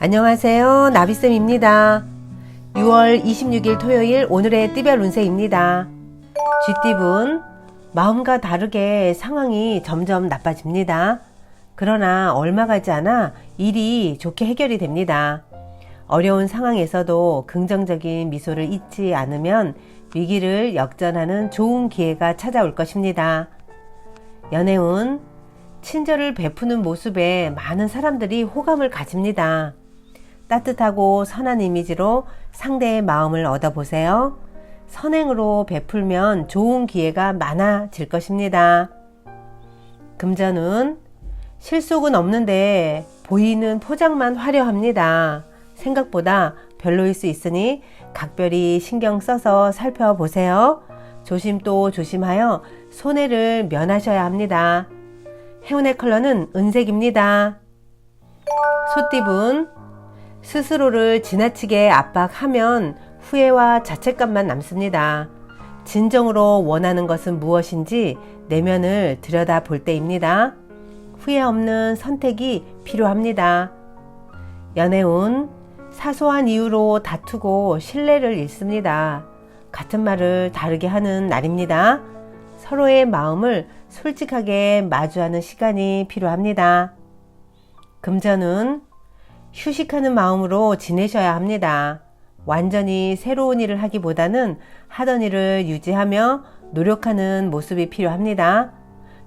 안녕하세요. 나비쌤입니다. 6월 26일 토요일 오늘의 띠별 운세입니다. 쥐띠분, 마음과 다르게 상황이 점점 나빠집니다. 그러나 얼마 가지 않아 일이 좋게 해결이 됩니다. 어려운 상황에서도 긍정적인 미소를 잊지 않으면 위기를 역전하는 좋은 기회가 찾아올 것입니다. 연애운, 친절을 베푸는 모습에 많은 사람들이 호감을 가집니다. 따뜻하고 선한 이미지로 상대의 마음을 얻어보세요. 선행으로 베풀면 좋은 기회가 많아질 것입니다. 금전운, 실속은 없는데 보이는 포장만 화려합니다. 생각보다 별로일 수 있으니 각별히 신경 써서 살펴보세요. 조심 또 조심하여 손해를 면하셔야 합니다. 행운의 컬러는 은색입니다. 소띠분, 스스로를 지나치게 압박하면 후회와 자책감만 남습니다. 진정으로 원하는 것은 무엇인지 내면을 들여다 볼 때입니다. 후회 없는 선택이 필요합니다. 연애운, 사소한 이유로 다투고 신뢰를 잃습니다. 같은 말을 다르게 하는 날입니다. 서로의 마음을 솔직하게 마주하는 시간이 필요합니다. 금전운, 휴식하는 마음으로 지내셔야 합니다. 완전히 새로운 일을 하기보다는 하던 일을 유지하며 노력하는 모습이 필요합니다.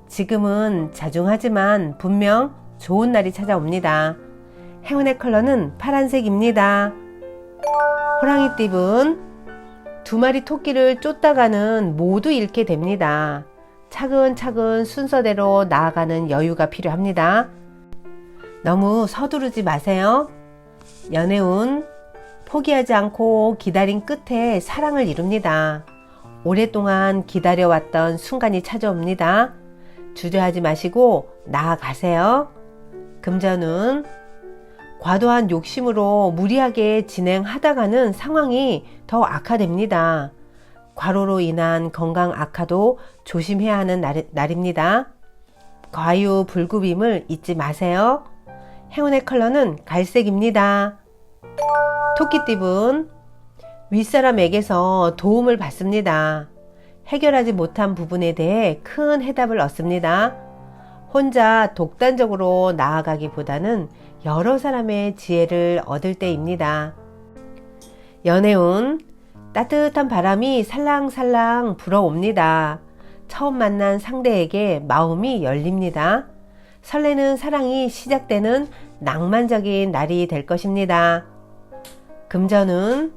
지금은 자중하지만 분명 좋은 날이 찾아옵니다. 행운의 컬러는 파란색입니다. 호랑이띠분, 두 마리 토끼를 쫓다가는 모두 잃게 됩니다. 차근차근 순서대로 나아가는 여유가 필요합니다. 너무 서두르지 마세요. 연애운, 포기하지 않고 기다린 끝에 사랑을 이룹니다. 오랫동안 기다려왔던 순간이 찾아옵니다. 주저하지 마시고 나아가세요. 금전운, 과도한 욕심으로 무리하게 진행하다가는 상황이 더 악화됩니다. 과로로 인한 건강 악화도 조심해야 하는 날입니다. 과유불급임을 잊지 마세요. 행운의 컬러는 갈색입니다. 토끼띠분, 윗사람에게서 도움을 받습니다. 해결하지 못한 부분에 대해 큰 해답을 얻습니다. 혼자 독단적으로 나아가기보다는 여러 사람의 지혜를 얻을 때입니다. 연애운, 따뜻한 바람이 살랑살랑 불어옵니다. 처음 만난 상대에게 마음이 열립니다. 설레는 사랑이 시작되는 낭만적인 날이 될 것입니다. 금전은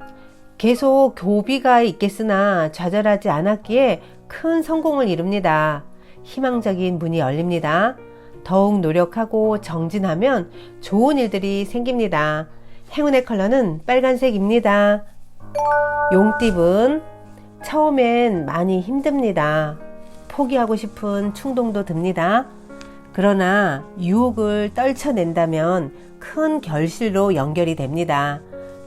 계속 고비가 있겠으나 좌절하지 않았기에 큰 성공을 이룹니다. 희망적인 문이 열립니다. 더욱 노력하고 정진하면 좋은 일들이 생깁니다. 행운의 컬러는 빨간색입니다. 용띠분, 처음엔 많이 힘듭니다. 포기하고 싶은 충동도 듭니다. 그러나 유혹을 떨쳐낸다면 큰 결실로 연결이 됩니다.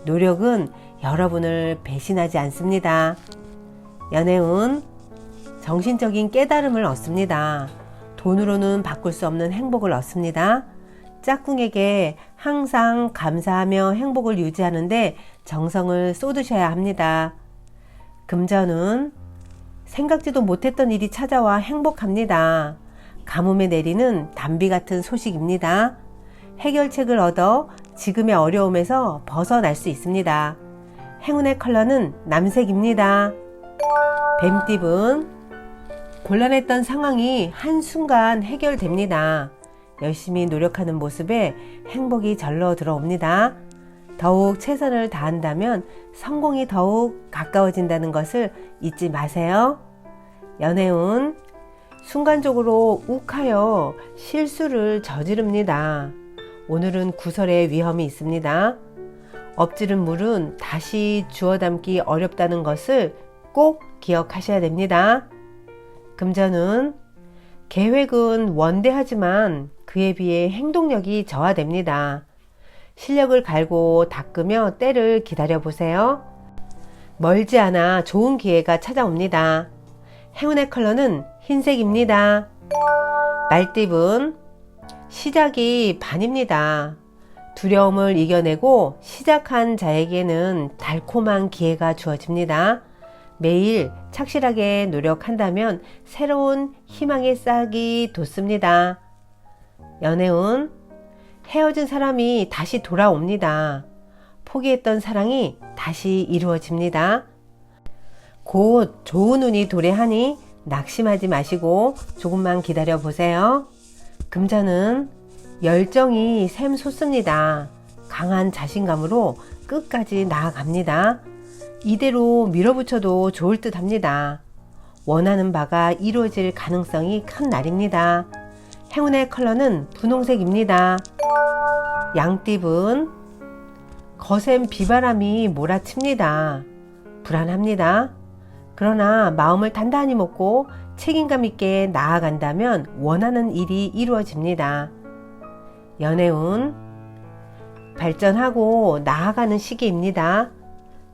노력은 여러분을 배신하지 않습니다. 연애운, 정신적인 깨달음을 얻습니다. 돈으로는 바꿀 수 없는 행복을 얻습니다. 짝꿍에게 항상 감사하며 행복을 유지하는데 정성을 쏟으셔야 합니다. 금전운, 생각지도 못했던 일이 찾아와 행복합니다. 가뭄에 내리는 단비 같은 소식입니다. 해결책을 얻어 지금의 어려움에서 벗어날 수 있습니다. 행운의 컬러는 남색입니다. 뱀띠분, 곤란했던 상황이 한순간 해결됩니다. 열심히 노력하는 모습에 행복이 절로 들어옵니다. 더욱 최선을 다한다면 성공이 더욱 가까워진다는 것을 잊지 마세요. 연애운, 순간적으로 욱하여 실수를 저지릅니다. 오늘은 구설의 위험이 있습니다. 엎지른 물은 다시 주워 담기 어렵다는 것을 꼭 기억하셔야 됩니다. 금전운, 계획은 원대하지만 그에 비해 행동력이 저하됩니다. 실력을 갈고 닦으며 때를 기다려보세요. 멀지 않아 좋은 기회가 찾아옵니다. 행운의 컬러는 흰색입니다. 말띠분, 시작이 반입니다. 두려움을 이겨내고 시작한 자에게는 달콤한 기회가 주어집니다. 매일 착실하게 노력한다면 새로운 희망의 싹이 돋습니다. 연애운, 헤어진 사람이 다시 돌아옵니다. 포기했던 사랑이 다시 이루어집니다. 곧 좋은 운이 도래하니 낙심하지 마시고 조금만 기다려 보세요. 금전은 열정이 샘솟습니다. 강한 자신감으로 끝까지 나아갑니다. 이대로 밀어붙여도 좋을 듯 합니다. 원하는 바가 이루어질 가능성이 큰 날입니다. 행운의 컬러는 분홍색입니다. 양띠분, 거센 비바람이 몰아칩니다. 불안합니다. 그러나 마음을 단단히 먹고 책임감 있게 나아간다면 원하는 일이 이루어집니다. 연애운, 발전하고 나아가는 시기입니다.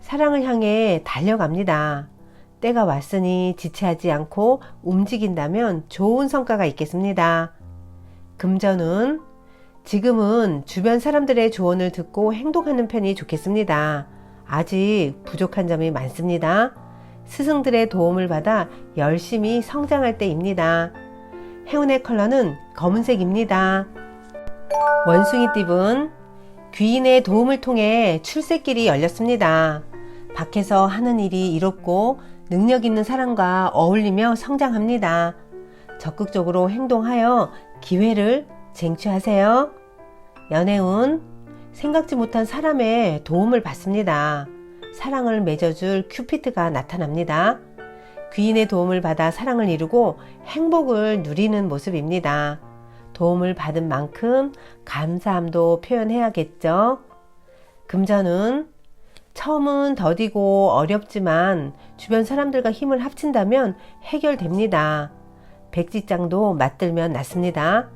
사랑을 향해 달려갑니다. 때가 왔으니 지체하지 않고 움직인다면 좋은 성과가 있겠습니다. 금전운, 지금은 주변 사람들의 조언을 듣고 행동하는 편이 좋겠습니다. 아직 부족한 점이 많습니다. 스승들의 도움을 받아 열심히 성장할 때입니다. 행운의 컬러는 검은색입니다. 원숭이띠분, 귀인의 도움을 통해 출세길이 열렸습니다. 밖에서 하는 일이 이롭고 능력 있는 사람과 어울리며 성장합니다. 적극적으로 행동하여 기회를 쟁취하세요. 연애운, 생각지 못한 사람의 도움을 받습니다. 사랑을 맺어줄 큐피드가 나타납니다. 귀인의 도움을 받아 사랑을 이루고 행복을 누리는 모습입니다. 도움을 받은 만큼 감사함도 표현해야겠죠. 금전은 처음은 더디고 어렵지만 주변 사람들과 힘을 합친다면 해결됩니다. 백지장도 맞들면 낫습니다.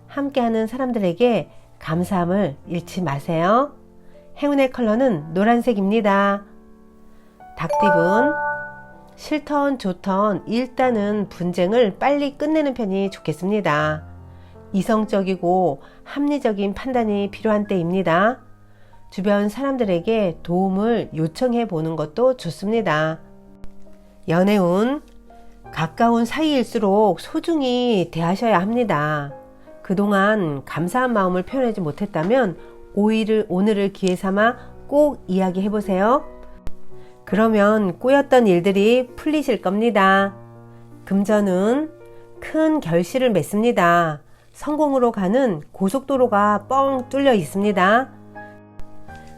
함께하는 사람들에게 감사함을 잃지 마세요. 행운의 컬러는 노란색입니다. 닭띠분, 싫던 좋던 일단은 분쟁을 빨리 끝내는 편이 좋겠습니다. 이성적이고 합리적인 판단이 필요한 때입니다. 주변 사람들에게 도움을 요청해 보는 것도 좋습니다. 연애운, 가까운 사이일수록 소중히 대하셔야 합니다. 그동안 감사한 마음을 표현하지 못했다면 오늘을 기회 삼아 꼭 이야기해 보세요. 그러면 꼬였던 일들이 풀리실 겁니다. 금전은 큰 결실을 맺습니다. 성공으로 가는 고속도로가 뻥 뚫려 있습니다.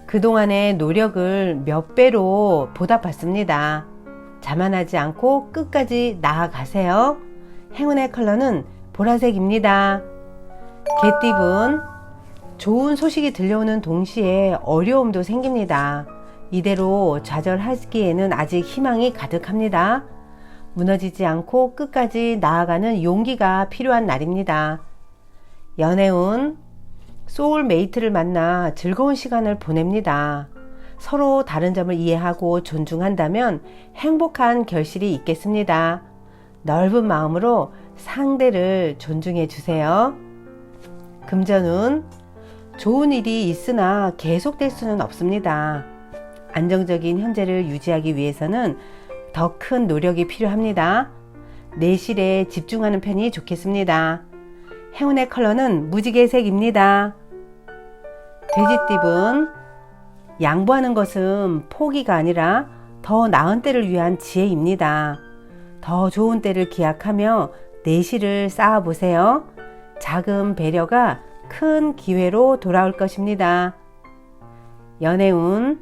그동안의 노력을 몇 배로 보답받습니다. 자만하지 않고 끝까지 나아가세요. 행운의 컬러는 보라색입니다. 개띠분, 좋은 소식이 들려오는 동시에 어려움도 생깁니다. 이대로 좌절하기에는 아직 희망이 가득합니다. 무너지지 않고 끝까지 나아가는 용기가 필요한 날입니다. 연애운, 소울메이트를 만나 즐거운 시간을 보냅니다. 서로 다른 점을 이해하고 존중한다면 행복한 결실이 있겠습니다. 넓은 마음으로 상대를 존중해 주세요. 금전운, 좋은 일이 있으나 계속될 수는 없습니다. 안정적인 현재를 유지하기 위해서는 더 큰 노력이 필요합니다. 내실에 집중하는 편이 좋겠습니다. 행운의 컬러는 무지개색입니다. 돼지띠분, 양보하는 것은 포기가 아니라 더 나은 때를 위한 지혜입니다. 더 좋은 때를 기약하며 내실을 쌓아보세요. 작은 배려가 큰 기회로 돌아올 것입니다. 연애운,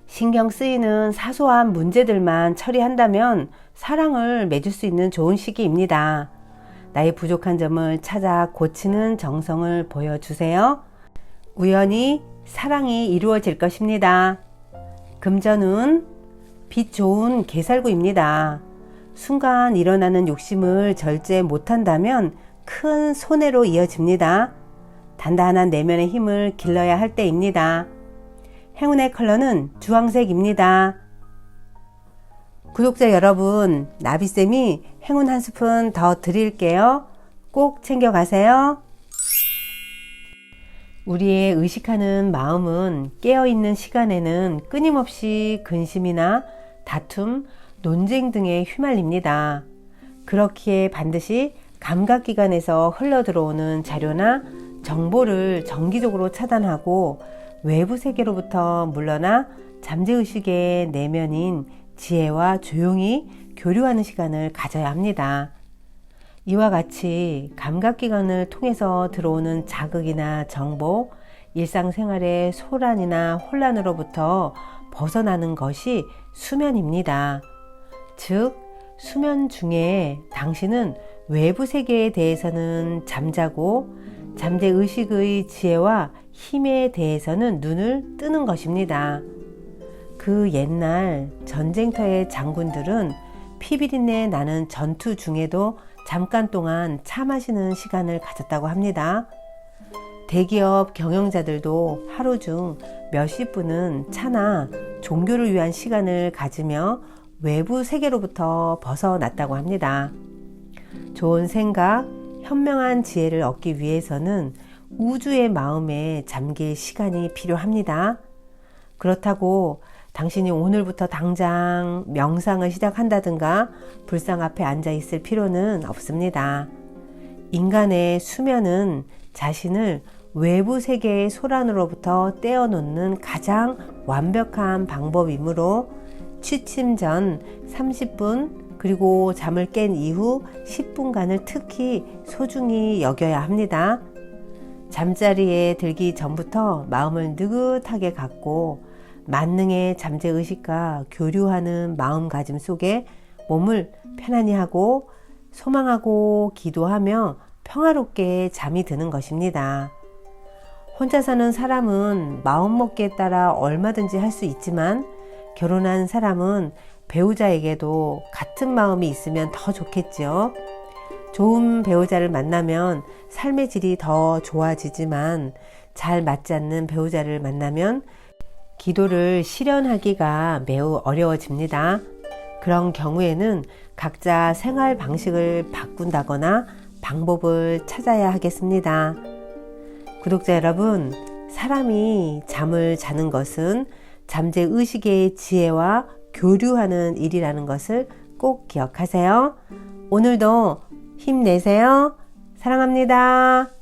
신경 쓰이는 사소한 문제들만 처리한다면 사랑을 맺을 수 있는 좋은 시기입니다. 나의 부족한 점을 찾아 고치는 정성을 보여주세요. 우연히 사랑이 이루어질 것입니다. 금전운, 빛 좋은 개살구입니다. 순간 일어나는 욕심을 절제 못한다면 큰 손해로 이어집니다. 단단한 내면의 힘을 길러야 할 때입니다. 행운의 컬러는 주황색입니다. 구독자 여러분, 나비쌤이 행운 한 스푼 더 드릴게요. 꼭 챙겨가세요. 우리의 의식하는 마음은 깨어있는 시간에는 끊임없이 근심이나 다툼, 논쟁 등에 휘말립니다. 그렇기에 반드시 감각기관에서 흘러들어오는 자료나 정보를 정기적으로 차단하고 외부 세계로부터 물러나 잠재의식의 내면인 지혜와 조용히 교류하는 시간을 가져야 합니다. 이와 같이 감각기관을 통해서 들어오는 자극이나 정보, 일상생활의 소란이나 혼란으로부터 벗어나는 것이 수면입니다. 즉, 수면 중에 당신은 외부 세계에 대해서는 잠자고 잠재의식의 지혜와 힘에 대해서는 눈을 뜨는 것입니다. 그 옛날 전쟁터의 장군들은 피비린내 나는 전투 중에도 잠깐 동안 차 마시는 시간을 가졌다고 합니다. 대기업 경영자들도 하루 중 몇십 분은 차나 종교를 위한 시간을 가지며 외부 세계로부터 벗어났다고 합니다. 좋은 생각, 현명한 지혜를 얻기 위해서는 우주의 마음에 잠길 시간이 필요합니다. 그렇다고 당신이 오늘부터 당장 명상을 시작한다든가 불상 앞에 앉아 있을 필요는 없습니다. 인간의 수면은 자신을 외부 세계의 소란으로부터 떼어놓는 가장 완벽한 방법이므로 취침 전 30분 그리고 잠을 깬 이후 10분간을 특히 소중히 여겨야 합니다. 잠자리에 들기 전부터 마음을 느긋하게 갖고 만능의 잠재의식과 교류하는 마음가짐 속에 몸을 편안히 하고 소망하고 기도하며 평화롭게 잠이 드는 것입니다. 혼자 사는 사람은 마음먹기에 따라 얼마든지 할 수 있지만 결혼한 사람은 배우자에게도 같은 마음이 있으면 더 좋겠죠. 좋은 배우자를 만나면 삶의 질이 더 좋아지지만 잘 맞지 않는 배우자를 만나면 기도를 실현하기가 매우 어려워집니다. 그런 경우에는 각자 생활 방식을 바꾼다거나 방법을 찾아야 하겠습니다. 구독자 여러분, 사람이 잠을 자는 것은 잠재의식의 지혜와 교류하는 일이라는 것을 꼭 기억하세요. 오늘도 힘내세요. 사랑합니다.